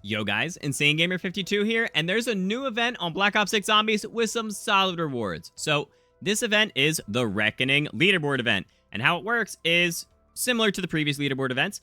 Yo guys, Insane Gamer 52 here, and there's a new event on Black Ops 6 Zombies with some solid rewards. So, this event is the Reckoning Leaderboard event, and how it works is similar to the previous leaderboard events.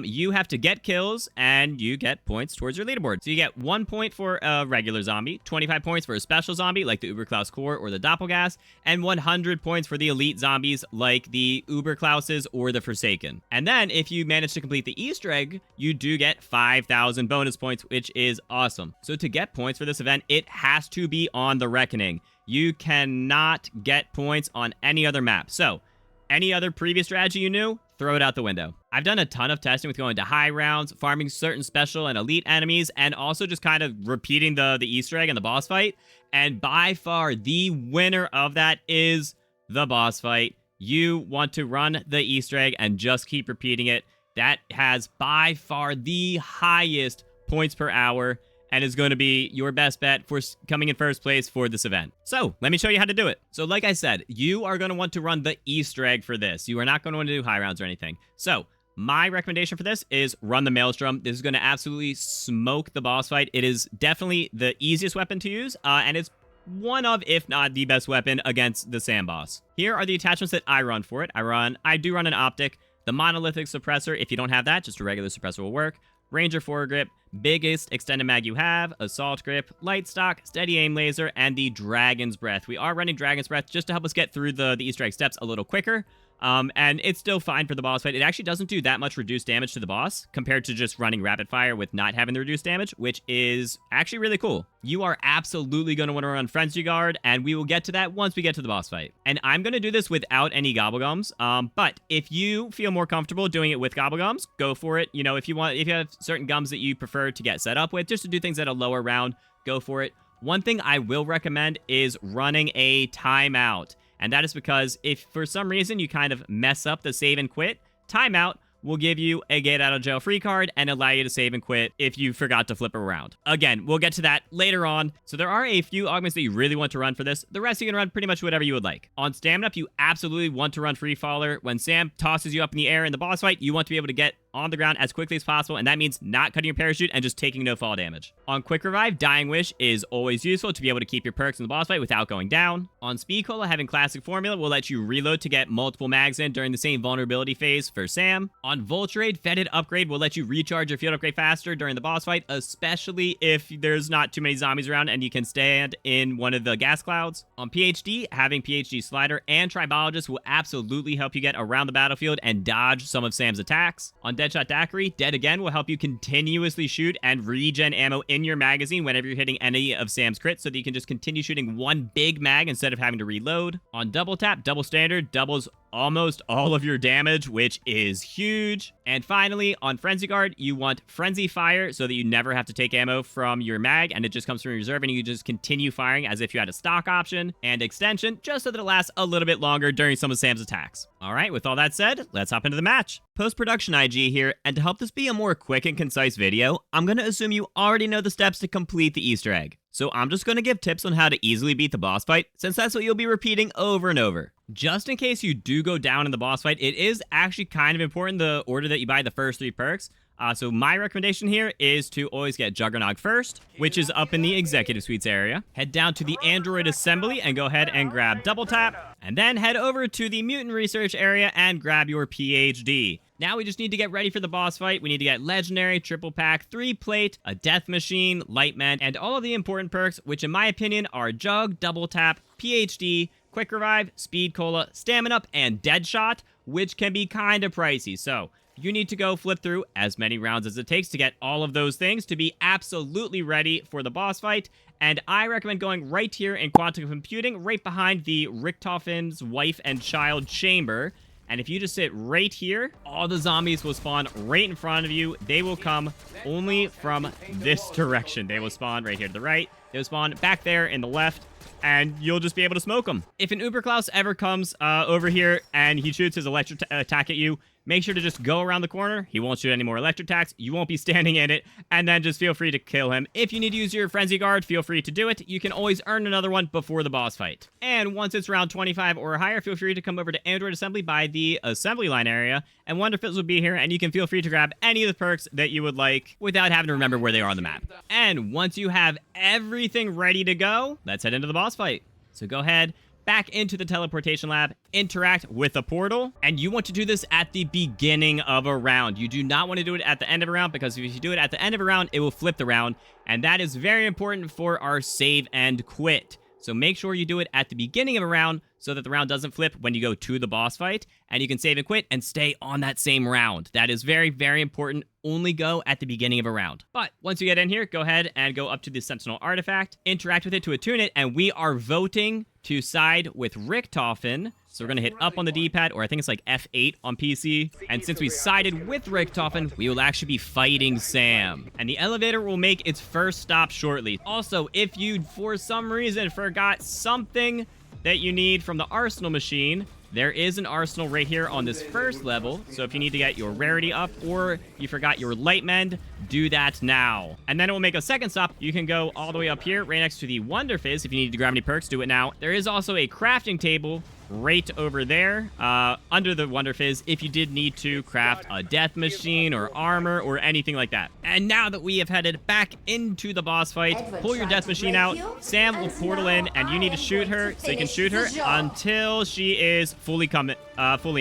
You have to get kills, and you get points towards your leaderboard. So you get 1 point for a regular zombie, 25 points for a special zombie, like the Uber Core or the doppelghasts, and 100 points for the elite zombies, like the Uber Klauses or the Forsaken. And then, if you manage to complete the Easter egg, you do get 5,000 bonus points, which is awesome. So to get points for this event, it has to be on the Reckoning. You cannot get points on any other map. So, any other previous strategy you knew, throw it out the window. I've done a ton of testing with going to high rounds, farming certain special and elite enemies, and also just kind of repeating the Easter egg and the boss fight. And by far, the winner of that is the boss fight. You want to run the Easter egg and just keep repeating it. That has by far the highest points per hour, and is going to be your best bet for coming in first place for this event. So, let me show you how to do it. So, like I said, you are going to want to run the Easter egg for this. You are not going to want to do high rounds or anything. So, my recommendation for this is run the Maelstrom. This is going to absolutely smoke the boss fight. It is definitely the easiest weapon to use, and it's one of, if not the best weapon against the S.A.M boss. Here are the attachments that I run for it. I do run an optic, the monolithic suppressor. If you don't have that, just a regular suppressor will work. Ranger foregrip, biggest extended mag you have, assault grip, light stock, steady aim laser, and the Dragon's Breath. We are running Dragon's Breath just to help us get through the Easter egg steps a little quicker. And it's still fine for the boss fight. It actually doesn't do that much reduced damage to the boss compared to just running rapid fire with not having the reduced damage, which is actually really cool. You are absolutely going to want to run Frenzy Guard, and we will get to that once we get to the boss fight. And I'm going to do this without any gobblegums. But if you feel more comfortable doing it with gobblegums, go for it. You know, if you have certain gums that you prefer to get set up with, just to do things at a lower round, go for it. One thing I will recommend is running a timeout. And that is because if for some reason you kind of mess up the save and quit, timeout will give you a get out of jail free card and allow you to save and quit if you forgot to flip around. Again, we'll get to that later on. So there are a few augments that you really want to run for this. The rest you can run pretty much whatever you would like. On stamina up, you absolutely want to run free faller. When Sam tosses you up in the air in the boss fight, you want to be able to get on the ground as quickly as possible, and that means not cutting your parachute and just taking no fall damage. On quick revive, Dying Wish is always useful to be able to keep your perks in the boss fight without going down. On speed cola, having classic formula will let you reload to get multiple mags in during the same vulnerability phase for Sam. On Vulturade, fetid upgrade will let you recharge your field upgrade faster during the boss fight, especially if there's not too many zombies around and you can stand in one of the gas clouds. On PhD, having PhD slider and tribologist will absolutely help you get around the battlefield and dodge some of Sam's attacks. On Deadshot Daiquiri, Dead Again will help you continuously shoot and regen ammo in your magazine whenever you're hitting any of Sam's crits, so that you can just continue shooting one big mag instead of having to reload. On Double Tap, Double Standard doubles almost all of your damage, which is huge. And finally, on Frenzy Guard, you want Frenzy Fire so that you never have to take ammo from your mag and it just comes from your reserve and you just continue firing as if you had a stock option. And Extension, just so that it lasts a little bit longer during some of Sam's attacks. Alright, with all that said, let's hop into the match. Post-production IG here, and to help this be a more quick and concise video, I'm going to assume you already know the steps to complete the Easter egg. So I'm just going to give tips on how to easily beat the boss fight, since that's what you'll be repeating over and over. Just in case you do go down in the boss fight, it is actually kind of important the order that you buy the first 3 perks. So my recommendation here is to always get Juggernog first, which is up in the Executive Suites area. Head down to the Android Assembly and go ahead and grab Double Tap. And then head over to the Mutant Research area and grab your PhD. Now we just need to get ready for the boss fight. We need to get Legendary, Triple Pack, 3 Plate, a Death Machine, Lightman, and all of the important perks, which in my opinion are Jug, Double Tap, PhD, Quick Revive, Speed Cola, Stamina Up, and Deadshot, which can be kind of pricey. So you need to go flip through as many rounds as it takes to get all of those things to be absolutely ready for the boss fight. And I recommend going right here in quantum computing, right behind the Richtofen's wife and child chamber. And if you just sit right here, all the zombies will spawn right in front of you. They will come only from this direction. They will spawn right here to the right. They will spawn back there in the left. And you'll just be able to smoke them. If an Uber Klaus ever comes over here and he shoots his electric attack at you, make sure to just go around the corner. He won't shoot any more electric attacks. You won't be standing in it. And then just feel free to kill him. If you need to use your Frenzy Guard, feel free to do it. You can always earn another one before the boss fight. And once it's round 25 or higher, feel free to come over to Android Assembly by the assembly line area. And Wonderfizz will be here, and you can feel free to grab any of the perks that you would like without having to remember where they are on the map. And once you have everything ready to go, let's head into the boss fight. So go ahead, back into the teleportation lab, interact with the portal, and you want to do this at the beginning of a round. You do not want to do it at the end of a round, because if you do it at the end of a round, it will flip the round, and that is very important for our save and quit. So make sure you do it at the beginning of a round so that the round doesn't flip when you go to the boss fight, and you can save and quit and stay on that same round. That is very, very important. Only go at the beginning of a round. But once you get in here, go ahead and go up to the Sentinel artifact, interact with it to attune it, and we are voting to side with Richtofen. So we're going to hit up on the D-pad, or I think it's like F8 on PC. And since we sided with Richtofen, we will actually be fighting S.A.M. And the elevator will make its first stop shortly. Also, if you, for some reason, forgot something that you need from the arsenal machine, there is an arsenal right here on this first level. So if you need to get your rarity up, or you forgot your light mend, do that now. And then it will make a second stop. You can go all the way up here, right next to the Wonderfizz. If you need to grab any perks, do it now. There is also a crafting table right over there, under the Wonderfizz, if you did need to craft a death machine or armor or anything like that. And now that we have headed back into the boss fight, pull your death machine out. S.A.M. will portal in, and you need to shoot her, so you can shoot her until she is fully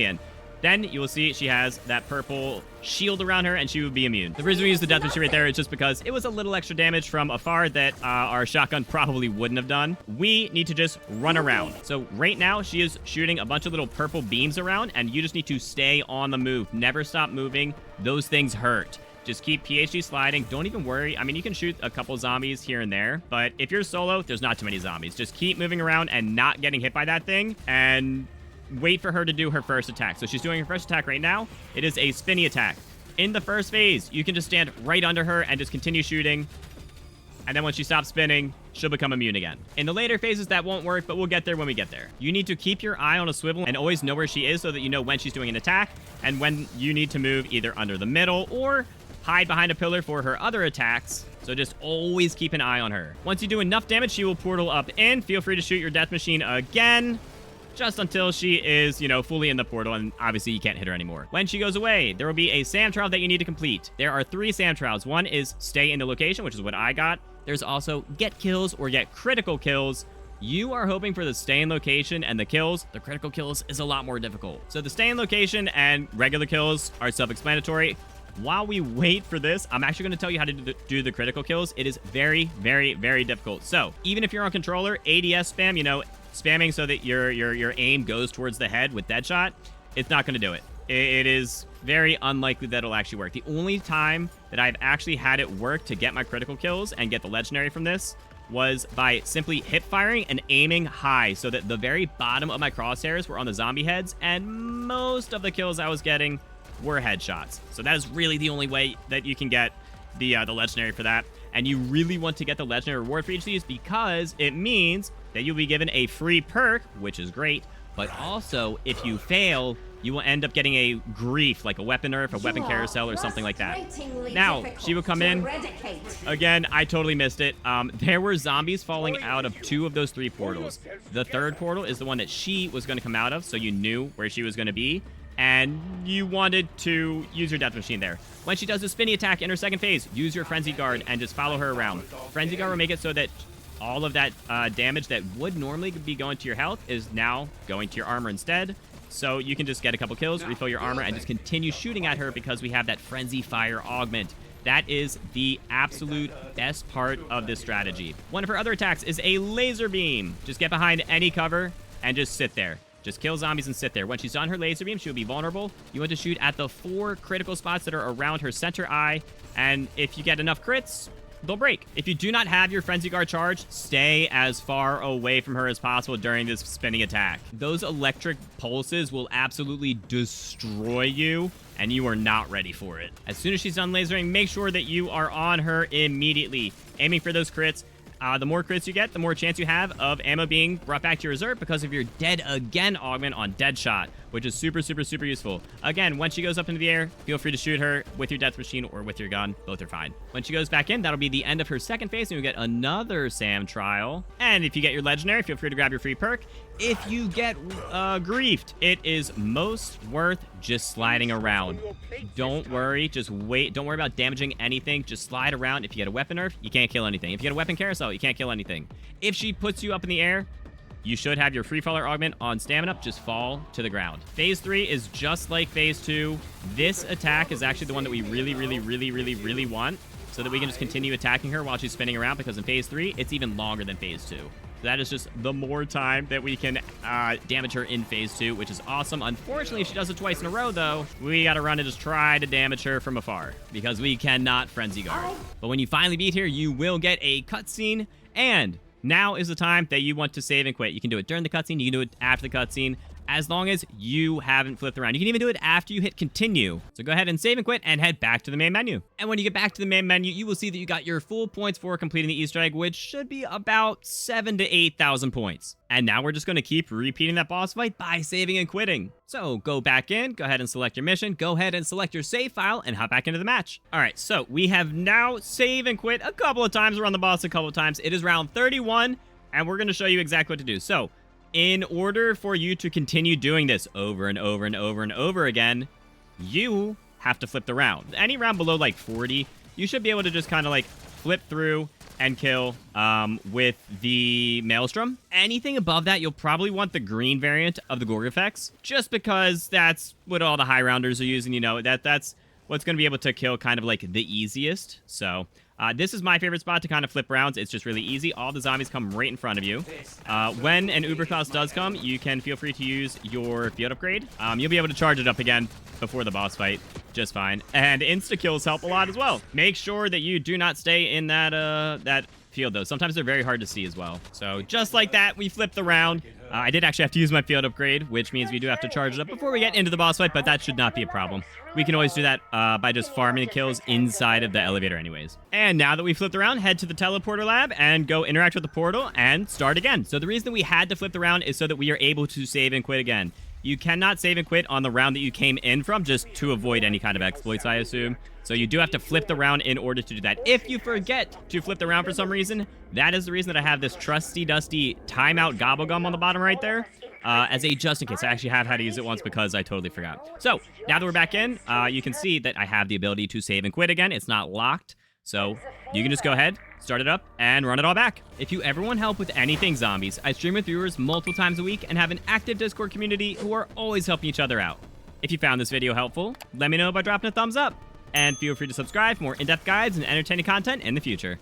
in. Then you will see she has that purple shield around her, and she would be immune. The reason we use the death machine right there is just because it was a little extra damage from afar that our shotgun probably wouldn't have done. We need to just run around. So right now, she is shooting a bunch of little purple beams around, and you just need to stay on the move. Never stop moving. Those things hurt. Just keep PhD sliding. Don't even worry. I mean, you can shoot a couple zombies here and there, but if you're solo, there's not too many zombies. Just keep moving around and not getting hit by that thing, and wait for her to do her first attack. So she's doing her first attack right now. It is a spinny attack. In the first phase, you can just stand right under her and just continue shooting. And then when she stops spinning, she'll become immune again. In the later phases, that won't work, but we'll get there when we get there. You need to keep your eye on a swivel and always know where she is so that you know when she's doing an attack and when you need to move either under the middle or hide behind a pillar for her other attacks. So just always keep an eye on her. Once you do enough damage, she will portal up in. Feel free to shoot your death machine again, just until she is, fully in the portal, and obviously you can't hit her anymore. When she goes away, there will be a SAM trial that you need to complete. There are 3 SAM trials. One is stay in the location, which is what I got. There's also get kills or get critical kills. You are hoping for the stay in location and the kills. The critical kills is a lot more difficult. So the stay in location and regular kills are self-explanatory. While we wait for this, I'm actually going to tell you how to do the critical kills. It is very, very, very difficult. So even if you're on controller, ADS spam, spamming so that your aim goes towards the head with Deadshot, it's not going to do it. It is very unlikely that it'll actually work. The only time that I've actually had it work to get my critical kills and get the legendary from this was by simply hip firing and aiming high so that the very bottom of my crosshairs were on the zombie heads, and most of the kills I was getting were headshots. So that is really the only way that you can get the legendary for that. And you really want to get the legendary reward for each of these, because it means that you'll be given a free perk, which is great, but also if you fail, you will end up getting a grief, like a weapon nerf, a weapon carousel, or something like that. Now, she will come in. Again, I totally missed it. There were zombies falling out of 2 of those 3 portals. The 3rd portal is the one that she was going to come out of, so you knew where she was going to be, and you wanted to use your death machine there. When she does a spinny attack in her 2nd phase, use your Frenzy Guard and just follow her around. Frenzy Guard will make it so that all of that damage that would normally be going to your health is now going to your armor instead. So you can just get a couple kills, refill your armor, and just continue shooting at her because we have that Frenzy Fire augment. That is the absolute best part of this strategy. One of her other attacks is a laser beam. Just get behind any cover and just sit there. Just kill zombies and sit there. When she's done her laser beam, she'll be vulnerable. You want to shoot at the 4 critical spots that are around her center eye, and if you get enough crits, they'll break. If you do not have your Frenzy Guard charged, stay as far away from her as possible during this spinning attack. Those electric pulses will absolutely destroy you, and you are not ready for it. As soon as she's done lasering, make sure that you are on her immediately, aiming for those crits. The more crits you get, the more chance you have of ammo being brought back to your reserve because of your Dead Again augment on Deadshot. which is super, super, super useful. Again, when she goes up into the air, feel free to shoot her with your death machine or with your gun. Both are fine. When she goes back in, that'll be the end of her second phase, and you'll get another S.A.M trial. And if you get your legendary, feel free to grab your free perk. If you get griefed, it is most worth just sliding around. Don't worry, just wait. Don't worry about damaging anything. Just slide around. If you get a weapon nerf, you can't kill anything. If you get a weapon carousel, you can't kill anything. If she puts you up in the air, you should have your free faller augment on stamina. Just fall to the ground. Phase 3 is just like phase 2. This attack is actually the one that we really want, so that we can just continue attacking her while she's spinning around, because in phase 3, it's even longer than phase 2. So that is just the more time that we can damage her in phase 2, which is awesome. Unfortunately, if she does it twice in a row, though, we got to run and just try to damage her from afar, because we cannot frenzy guard. But when you finally beat here, you will get a cutscene, and now is the time that you want to save and quit. You can do it during the cutscene. You can do it after the cutscene, as long as you haven't flipped around. You can even do it after you hit continue. So go ahead and save and quit and head back to the main menu. And when you get back to the main menu, you will see that you got your full points for completing the Easter egg, which should be about 7,000 to 8,000 points. And now we're just going to keep repeating that boss fight by saving and quitting. So go back in, go ahead and select your mission, go ahead and select your save file, and hop back into the match. All right, so we have now save and quit a couple of times. We're on the boss a couple of times. It is round 31, and we're going to show you exactly what to do. So in order for you to continue doing this over and over and over and over again, you have to flip the round. Any round below like 40, you should be able to just kind of like flip through and kill with the Maelstrom. Anything above that, you'll probably want the green variant of the Gorg effects, just because that's what all the high rounders are using. You know, that's what's going to be able to kill kind of like the easiest. So this is my favorite spot to kind of flip rounds. It's just really easy. All the zombies come right in front of you. When an Uber Klaus does come, you can feel free to use your field upgrade. You'll be able to charge it up again before the boss fight just fine. And insta-kills help a lot as well. Make sure that you do not stay in that field, though. Sometimes they're very hard to see as well. So just like that, we flipped the round. I did actually have to use my field upgrade, which means we do have to charge it up before we get into the boss fight, but that should not be a problem. We can always do that by just farming the kills inside of the elevator anyways. And now that we flipped around, head to the teleporter lab and go interact with the portal and start again. So the reason that we had to flip the round is so that we are able to save and quit again. You cannot save and quit on the round that you came in from, just to avoid any kind of exploits, I assume. So you do have to flip the round in order to do that. If you forget to flip the round for some reason, that is the reason that I have this trusty, dusty timeout gobblegum on the bottom right there, as a just in case. I actually have had to use it once because I totally forgot. So now that we're back in, you can see that I have the ability to save and quit again. It's not locked. So you can just go ahead, start it up, and run it all back. If you ever want help with anything zombies, I stream with viewers multiple times a week and have an active Discord community who are always helping each other out. If you found this video helpful, let me know by dropping a thumbs up. And feel free to subscribe for more in-depth guides and entertaining content in the future.